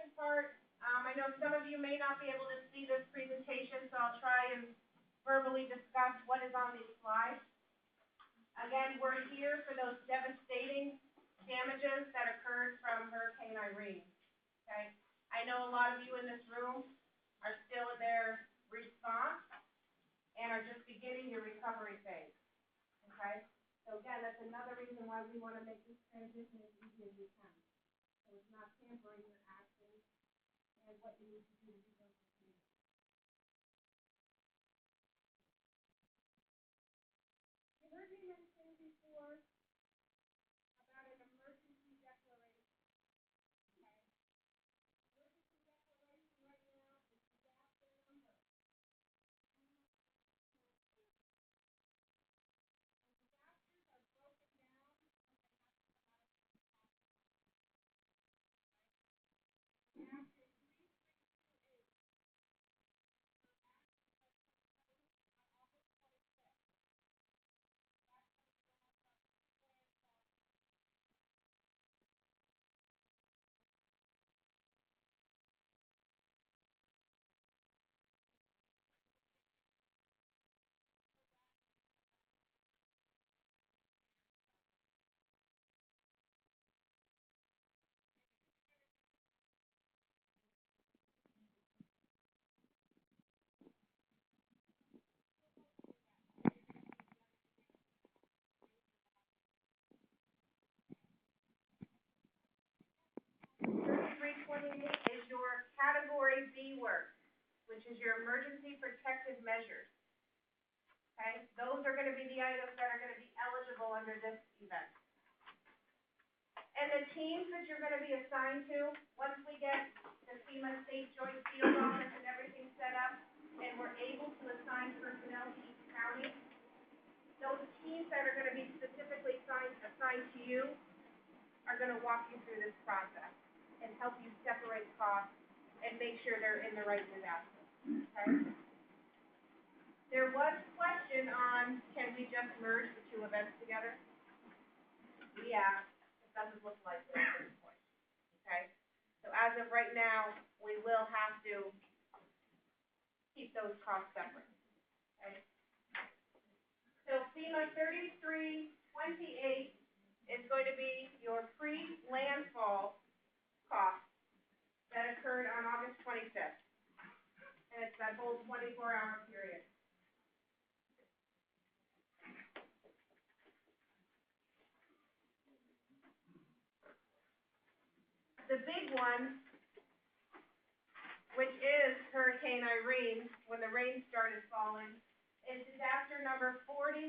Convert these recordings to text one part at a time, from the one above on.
presentation part. I know some of you may not be able to see this presentation, so I'll try and verbally discuss what is on these slides. Again, we're here for those devastating damages that occurred from Hurricane Irene. Okay? I know a lot of you in this room are still in their response and are just beginning your recovery phase. Okay? So again, that's another reason why we want to make this transition as easy as we can. So it's not tampering your actions and what you need to do to do those things. You heard me mention before about an emergency declaration. Okay? Emergency declaration right now is disaster number. Is your Category B work, which is your emergency protective measures. Okay, those are going to be the items that are going to be eligible under this event. And the teams that you're going to be assigned to, once we get the FEMA State Joint Field Office and everything set up, and we're able to assign personnel to each county, those teams that are going to be specifically assigned to you are going to walk you through this process and help you separate costs and make sure they're in the right disaster. Okay? There was a question on, can we just merge the two events together? Yeah, it doesn't look like it at this point. Okay? So as of right now, we will have to keep those costs separate. Okay? So FEMA 3328 is going to be your pre-landfall costs that occurred on August 25th. And it's that whole 24-hour period. The big one, which is Hurricane Irene, when the rain started falling, is disaster number 4020.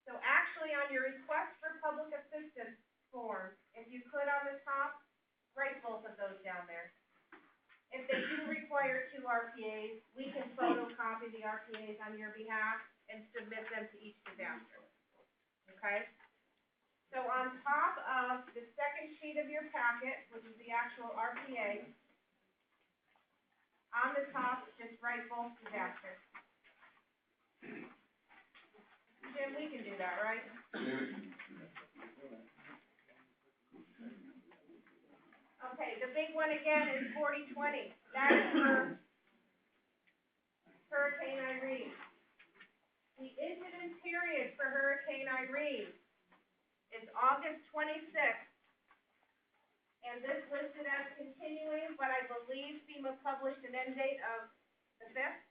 So actually on your request for public assistance form, if you could on the top, write both of those down there. If they do require 2 RPAs, we can photocopy the RPAs on your behalf and submit them to each disaster. Okay? So on top of the second sheet of your packet, which is the actual RPA, on the top, just write both disasters. Jim, we can do that, right? Okay, the big one again is 4020. That is for Hurricane Irene. The incident period for Hurricane Irene is August 26th. And this listed as continuing, but I believe FEMA published an end date of the 5th.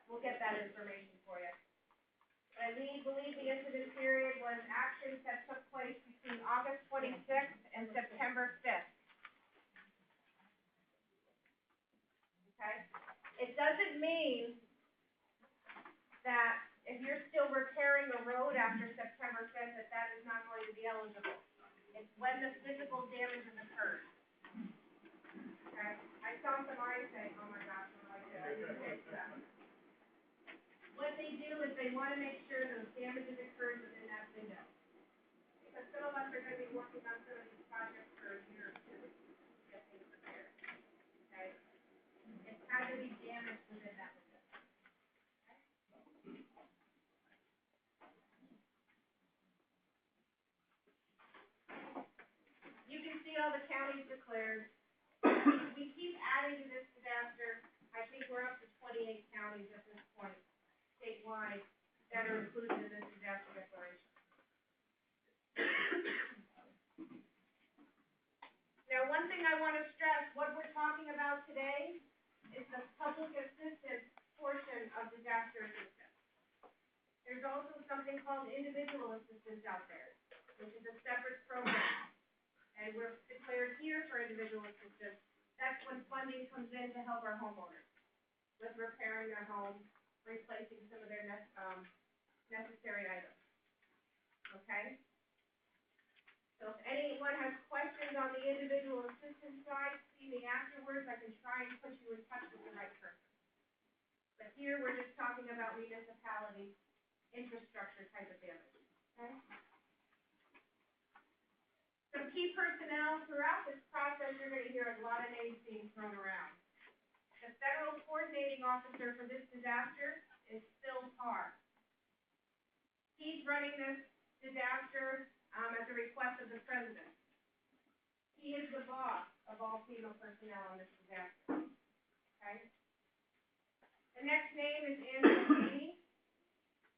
We'll get that information for you. But I believe the incident period was actions that took place between August 26th and September 5th. Okay? It doesn't mean that if you're still repairing a road after September 5th, that is not going to be eligible. It's when the physical damage has occurred. Okay? I saw some eyes saying, oh my gosh, I'm like, I didn't fix that. What they do is they want to make sure those damages occurred within that window. Because some of us are going to be working on some of these projects for a year or two to get things repaired. Okay? It has to be damaged within that window. Okay? know, the county's declared. We keep adding to this disaster. I think we're up to 28 counties at this point, statewide, that are included in this disaster declaration. Now, one thing I want to stress, what we're talking about today is the public assistance portion of disaster assistance. There's also something called individual assistance out there, which is a separate program. And we're declared here for individual assistance. That's when funding comes in to help our homeowners with repairing their home, replacing some of their necessary items. Okay? So if anyone has questions on the individual assistance side, see me afterwards. I can try and put you in touch with the right person. But here we're just talking about municipality infrastructure type of damage. Okay? Some key personnel throughout this process, you're going to hear a lot of names being thrown around. The federal coordinating officer for this disaster is Phil Parr. He's running this disaster at the request of the president. He is the boss of all FEMA personnel on this disaster. Okay? The next name is Greene.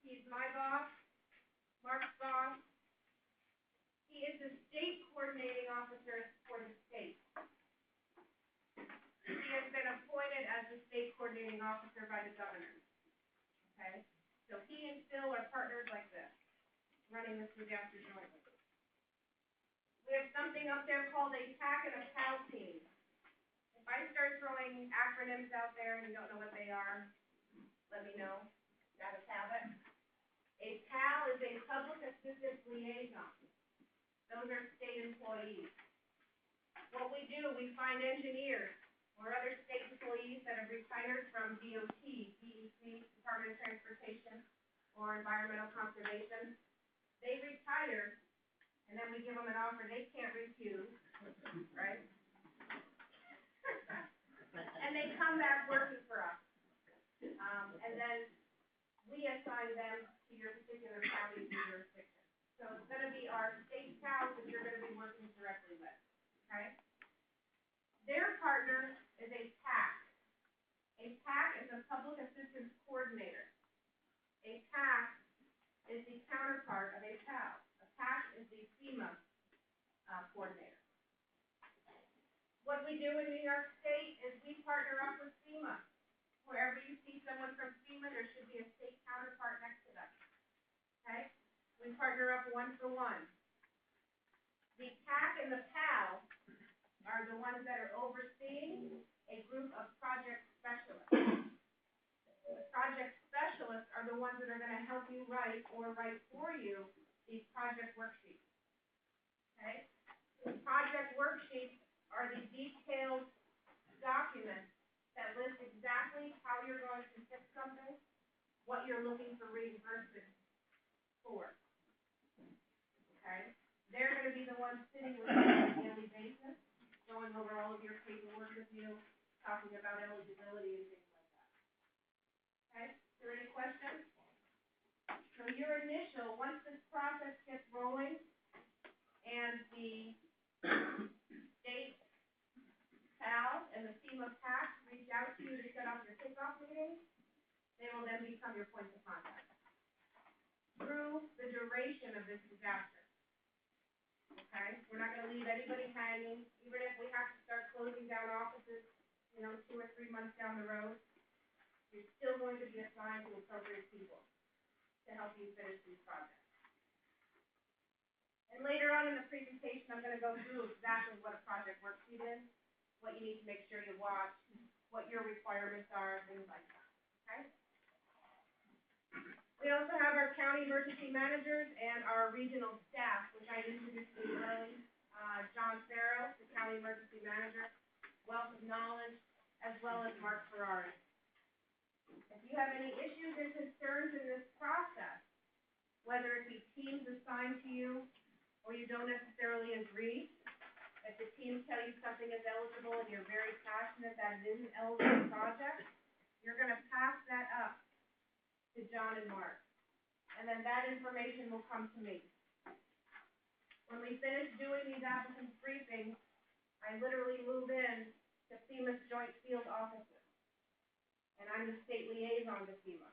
He's my boss, Mark's boss. He is the state coordinating officer for the state. He has been appointed as the state coordinating officer by the governor. Okay? So he and Phil are partners like this, running this disaster jointly. We have something up there called a TAC and a PAL team. If I start throwing acronyms out there and you don't know what they are, let me know. Got a habit. A PAL is a public assistance liaison. Those are state employees. What we do, we find engineers or other state employees that have retired from DOT, DEC, Department of Transportation, or Environmental Conservation. They retire, and then we give them an offer they can't refuse, right? And they come back working for us. And then we assign them to your particular county's jurisdiction. So it's going to be our state PALs that you're going to be working directly with, okay? Their partner is a PAC. A PAC is a public assistance coordinator. A PAC is the counterpart of a PAL. A PAC is the FEMA coordinator. What we do in New York State is we partner up with FEMA. Wherever you see someone from FEMA, there should be a state counterpart next to them, okay? We partner up one for one. The PAC and the PAL are the ones that are overseeing a group of project specialists. The project specialists are the ones that are going to help you write or write for you these project worksheets. Okay? The project worksheets are the detailed documents that list exactly how you're going to fix something, what you're looking for reimbursement for. Okay? They're going to be the ones sitting with you on a daily basis, going over all of your paperwork with you, talking about eligibility and things like that. Okay? Is there any questions? So your initial, once this process gets rolling and the state PAL and the FEMA PAC reach out to you to set up your kickoff meeting, they will then become your points of contact through the duration of this disaster. Okay? We're not going to leave anybody hanging, even if we have to start closing down offices, 2 or 3 months down the road. You're still going to be assigned to appropriate people to help you finish these projects. And later on in the presentation, I'm going to go through exactly what a project worksheet is, what you need to make sure you watch, what your requirements are, things like that. Okay? We also have our county emergency managers and our regional staff, which I introduced to you early. John Farrow, the county emergency manager, wealth of knowledge, as well as Mark Ferrari. If you have any issues or concerns in this process, whether it be teams assigned to you or you don't necessarily agree, if the teams tell you something is eligible and you're very passionate that it is an eligible project, you're going to pass that up to John and Mark. And then that information will come to me. When we finish doing these applicant briefings, I literally move in to FEMA's joint field offices, and I'm the state liaison to FEMA.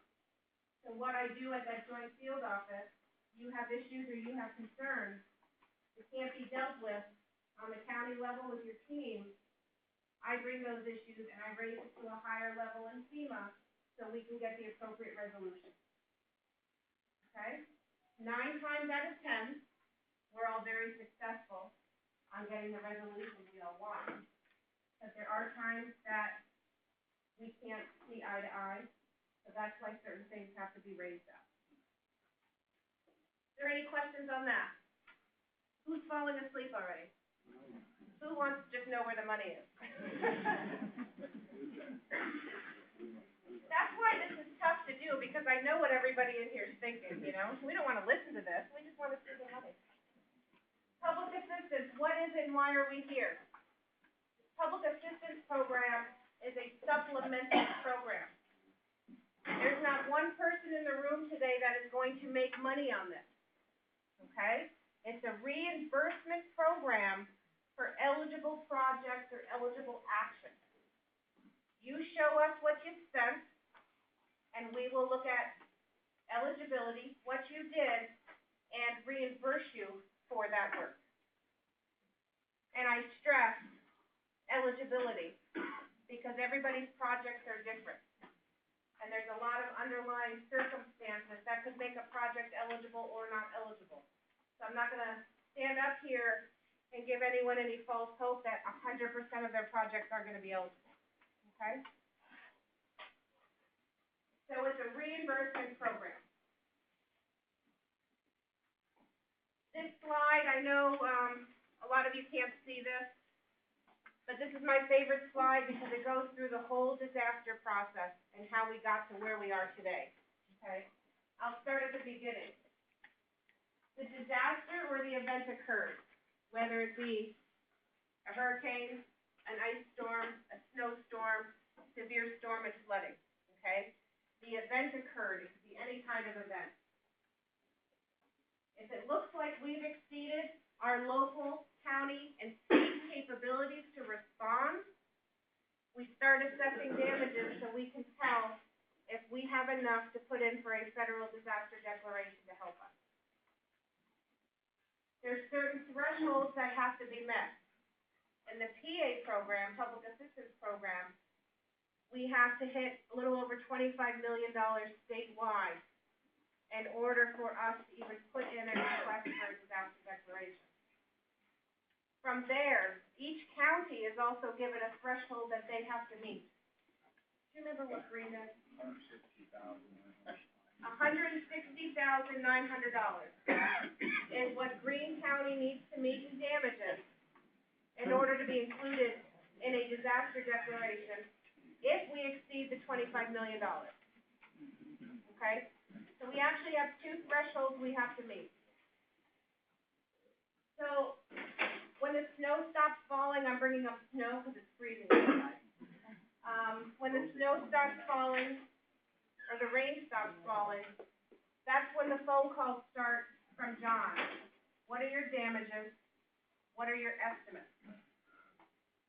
So what I do at that joint field office, you have issues or you have concerns that can't be dealt with on the county level with your team, I bring those issues and I raise it to a higher level in FEMA so we can get the appropriate resolution. Okay? 9 times out of 10, we're all very successful on getting the resolutions we all want. But there are times that we can't see eye to eye, so that's why certain things have to be raised up. Is there any questions on that? Who's falling asleep already? Who wants to just know where the money is? That's why this is tough to do, because I know what everybody in here is thinking, you know? We don't want to listen to this, we just want to see the money. Public assistance, what is it and why are we here? Public assistance program is a supplemental program. There's not one person in the room today that is going to make money on this, okay? It's a reimbursement program for eligible projects or eligible actions. You show us what you've spent, and we will look at eligibility, what you did, and reimburse you for that work. And I stress eligibility, because everybody's projects are different. And there's a lot of underlying circumstances that could make a project eligible or not eligible. So I'm not going to stand up here and give anyone any false hope that 100% of their projects are going to be eligible. Okay? So it's a reimbursement program. This slide, I know a lot of you can't see this, but this is my favorite slide because it goes through the whole disaster process and how we got to where we are today. Okay? I'll start at the beginning. The disaster or the event occurred, whether it be a hurricane, an ice storm, a snowstorm, severe storm, and flooding. Okay? The event occurred. It could be any kind of event. If it looks like we've exceeded our local, county, and state capabilities to respond, we start assessing damages so we can tell if we have enough to put in for a federal disaster declaration to help us. There's certain thresholds that have to be met. In the PA program, Public Assistance Program, we have to hit a little over $25 million statewide in order for us to even put in a request for a disaster declaration. From there, each county is also given a threshold that they have to meet. Do you remember what Greene is? $160,900 is what Greene County needs to meet in damages in order to be included in a disaster declaration if we exceed the $25 million. Okay? So we actually have 2 thresholds we have to meet. So when the snow stops falling, I'm bringing up snow because it's freezing outside. When the snow stops falling, or the rain stops falling, that's when the phone calls start from John. What are your damages? What are your estimates?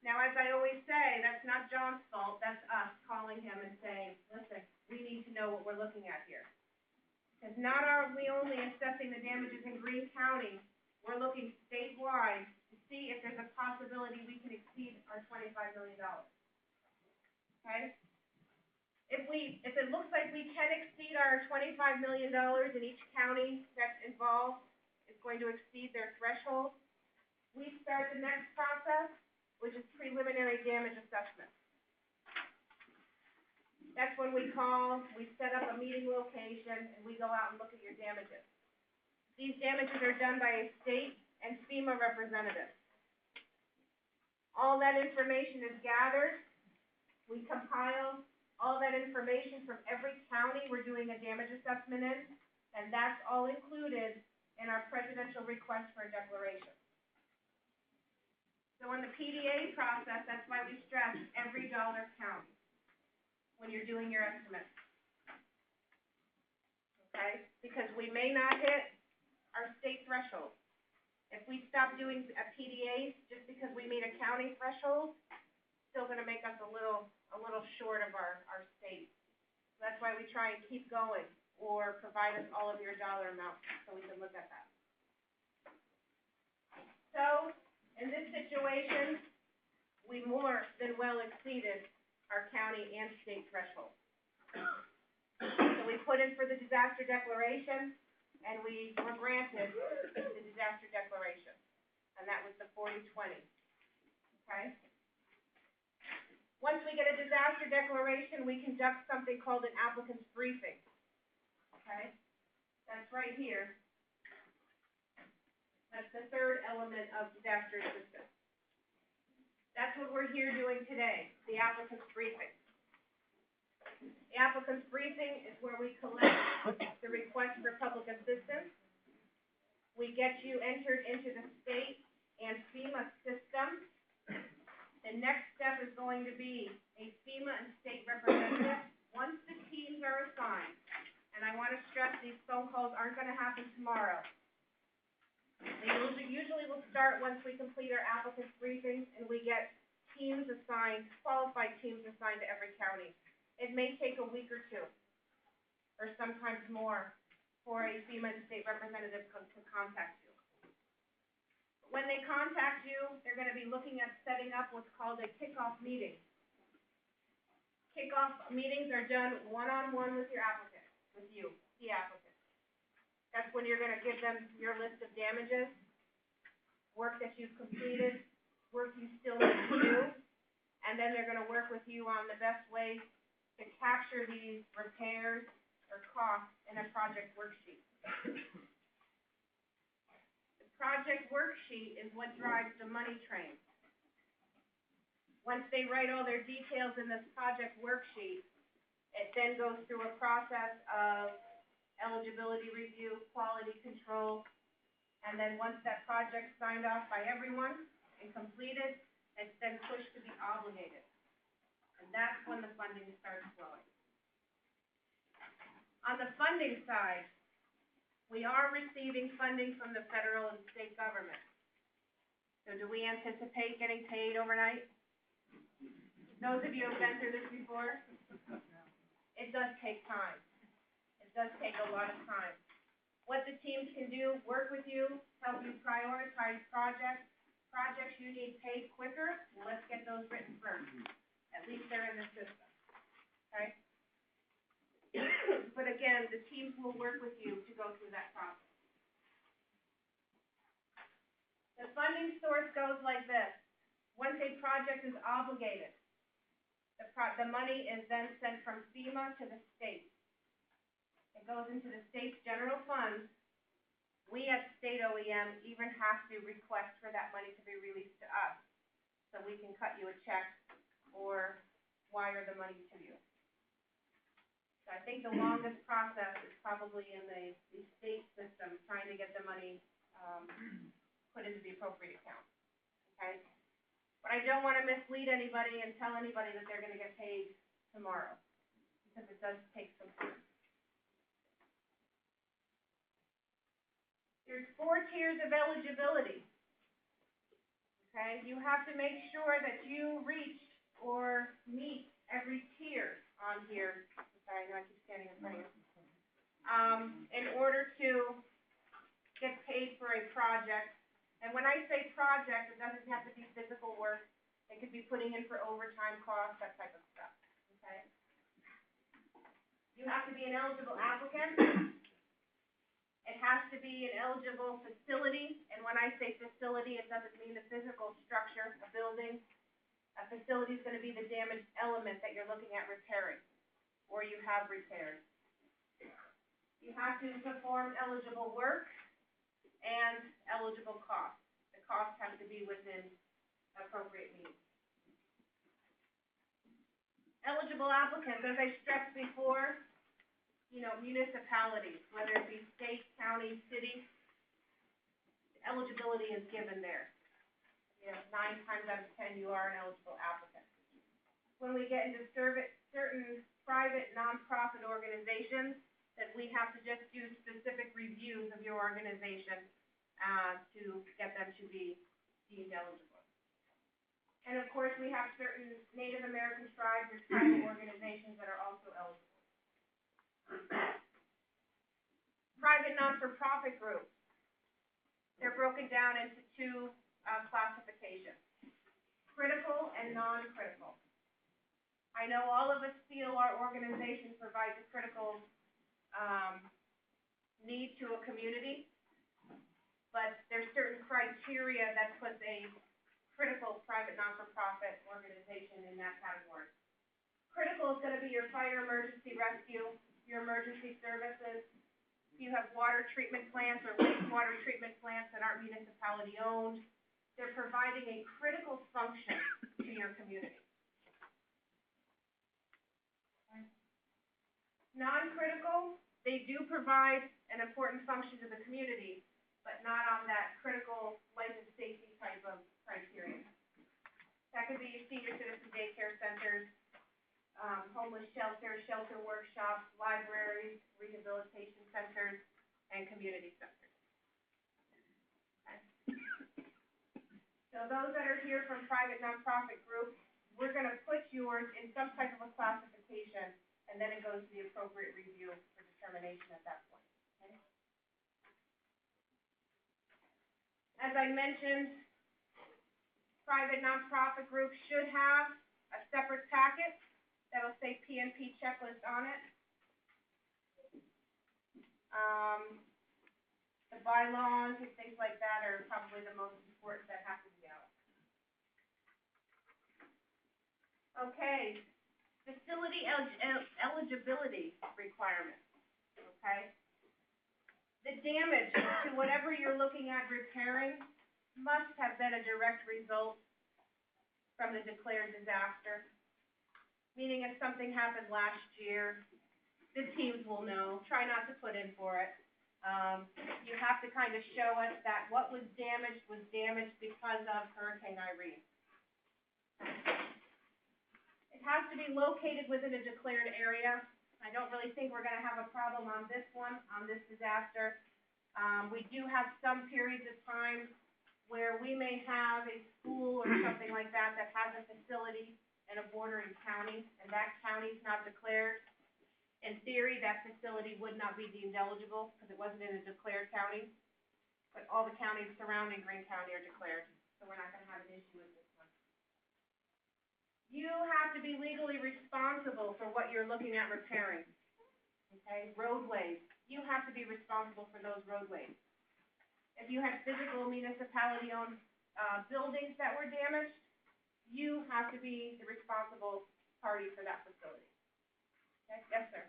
Now, as I always say, that's not John's fault. That's us calling him and saying, listen, we need to know what we're looking at here. Because not are we only assessing the damages in Greene County, we're looking statewide to see if there's a possibility we can exceed our $25 million. Okay? If it looks like we can exceed our $25 million in each county that's involved, is going to exceed their threshold, we start the next process, which is preliminary damage assessment. That's when we call, we set up a meeting location, and we go out and look at your damages. These damages are done by a state and FEMA representative. All that information is gathered. We compile all that information from every county we're doing a damage assessment in, and that's all included in our presidential request for a declaration. So in the PDA process, that's why we stress every dollar counts when you're doing your estimates. Okay? Because we may not hit our state threshold. If we stop doing a PDA just because we meet a county threshold, still gonna make us a little short of our state. So that's why we try and keep going, or provide us all of your dollar amounts, so we can look at that. So, in this situation, we more than well exceeded our county and state threshold. So we put in for the disaster declaration, and we were granted the disaster declaration, and that was the 4020, okay? Once we get a disaster declaration, we conduct something called an applicant's briefing, okay? That's right here. That's the third element of disaster assistance. That's what we're here doing today, the applicant's briefing. The applicant's briefing is where we collect the request for public assistance. We get you entered into the state and FEMA system. The next step is going to be a FEMA and state representative once the teams are assigned. And I want to stress these phone calls aren't going to happen tomorrow. They usually will start once we complete our applicant's briefings and we get teams assigned, qualified teams assigned to every county. It may take a week or two, or sometimes more, for a FEMA and state representative to contact you. When they contact you, they're going to be looking at setting up what's called a kickoff meeting. Kickoff meetings are done one-on-one with your applicant, with you, the applicant. That's when you're going to give them your list of damages, work that you've completed, work you still need to do, and then they're going to work with you on the best way to capture these repairs or costs in a project worksheet. The project worksheet is what drives the money train. Once they write all their details in this project worksheet, it then goes through a process of eligibility review, quality control, and then once that project's signed off by everyone and completed, it's then pushed to be obligated. And that's when the funding starts flowing. On the funding side, we are receiving funding from the federal and state government. So do we anticipate getting paid overnight? Those of you who have been through this before, it does take time. It does take a lot of time. What the teams can do, work with you, help you prioritize projects you need paid quicker, let's get those written first. At least they're in the system, okay? But again, the teams will work with you to go through that process. The funding source goes like this. Once a project is obligated, the money is then sent from FEMA to the state. It goes into the state's general fund. We at State OEM even have to request for that money to be released to us so we can cut you a check or wire the money to you. So I think the longest process is probably in the state system, trying to get the money put into the appropriate account, okay? But I don't want to mislead anybody and tell anybody that they're going to get paid tomorrow, because it does take some time. There's 4 tiers of eligibility, okay? You have to make sure that you reach or meet every tier on here. Sorry, I know I keep standing in front of you. In order to get paid for a project, and when I say project, it doesn't have to be physical work. It could be putting in for overtime costs, that type of stuff, okay? You have to be an eligible applicant. It has to be an eligible facility, and when I say facility, it doesn't mean the physical structure, a building. A facility is going to be the damaged element that you're looking at repairing, or you have repaired. You have to perform eligible work and eligible costs. The costs have to be within appropriate means. Eligible applicants, as I stressed before, municipalities, whether it be state, county, city, eligibility is given there. 9 times out of 10, you are an eligible applicant. When we get into certain private nonprofit organizations, that we have to just do specific reviews of your organization to get them to be deemed eligible. And of course, we have certain Native American tribes or tribal organizations that are also eligible. Private not-for-profit groups. They're broken down into two classifications, critical and non-critical. I know all of us feel our organization provides a critical need to a community, but there's certain criteria that puts a critical private not-for-profit organization in that category. Critical is going to be your fire emergency rescue, your emergency services. If you have water treatment plants or wastewater treatment plants that aren't municipality owned, they're providing a critical function to your community. Non-critical, they do provide an important function to the community, but not on that critical life and safety type of criteria. That could be your senior citizen daycare centers, homeless shelters, shelter workshops, libraries, rehabilitation centers, and community centers. Okay. So those that are here from private nonprofit groups, we're going to put yours in some type of a classification, and then it goes to the appropriate review for determination at that point. Okay. As I mentioned, private nonprofit groups should have a separate packet that'll say PNP checklist on it. The bylaws and things like that are probably the most important that have to be out. Okay, facility eligibility requirements, okay? The damage to whatever you're looking at repairing must have been a direct result from the declared disaster. Meaning if something happened last year, the teams will know. Try not to put in for it. You have to kind of show us that what was damaged because of Hurricane Irene. It has to be located within a declared area. I don't really think we're going to have a problem on this one, on this disaster. We do have some periods of time where we may have a school or something like that that has a facility in a bordering county, and that county's not declared. In theory, that facility would not be deemed eligible because it wasn't in a declared county, but all the counties surrounding Greene County are declared, so we're not going to have an issue with this one. You have to be legally responsible for what you're looking at repairing, okay? Roadways, you have to be responsible for those roadways. If you had physical municipality-owned buildings that were damaged, you have to be the responsible party for that facility. Okay? Yes, sir.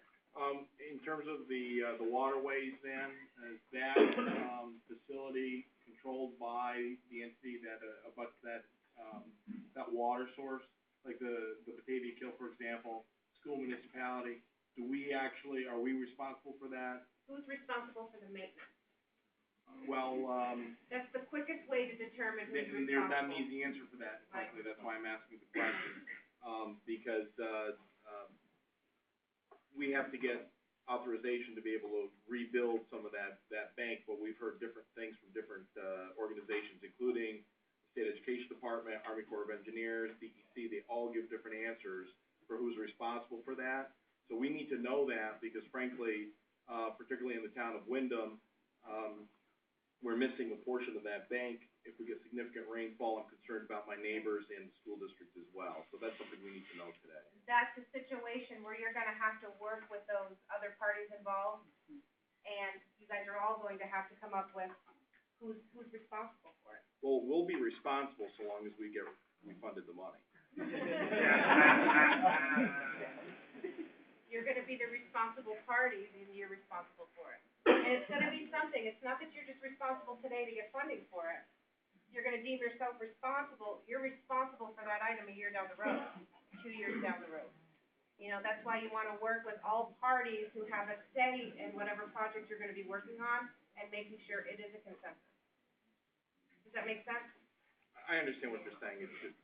In terms of the waterways then, is that facility controlled by the entity that abuts that water source? Like the Batavia Kill, for example, school municipality, are we responsible for that? Who's responsible for the maintenance? That's the quickest way to determine who's responsible. There's not an easy answer for that, frankly. Right. That's why I'm asking the question. Because we have to get authorization to be able to rebuild some of that bank, but we've heard different things from different organizations, including the State Education Department, Army Corps of Engineers, DEC. They all give different answers for who's responsible for that. So we need to know that because, frankly, particularly in the town of Windham, we're missing a portion of that bank. If we get significant rainfall, I'm concerned about my neighbors and the school district as well. So that's something we need to know today. That's a situation where you're going to have to work with those other parties involved, and you guys are all going to have to come up with who's responsible for it. Well, we'll be responsible so long as we funded the money. You're going to be the responsible parties, and you're responsible for it. And it's going to be something. It's not that you're just responsible today to get funding for it. You're going to deem yourself responsible. You're responsible for that item a year down the road, 2 years down the road. You know, that's why you want to work with all parties who have a say in whatever project you're going to be working on and making sure it is a consensus. Does that make sense? I understand what you're saying. It just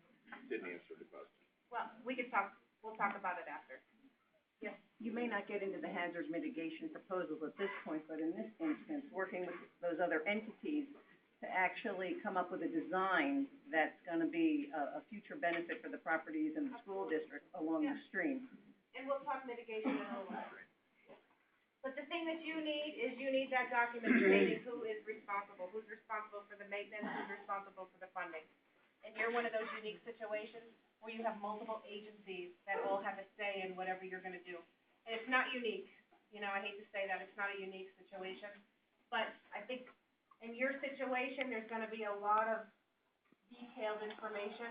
didn't answer the question. Well, we'll talk about it after. Yes. You may not get into the hazard mitigation proposals at this point, but in this instance, working with those other entities to actually come up with a design that's going to be be a future benefit for the properties and the school district along the stream. And we'll talk mitigation in a little bit. But the thing that you need is you need that document stating who is responsible, who's responsible for the maintenance, who's responsible for the funding. And you're one of those unique situations where you have multiple agencies that all have a say in whatever you're gonna do. And it's not unique, you know, I hate to say that, it's not a unique situation. But I think in your situation, there's gonna be a lot of detailed information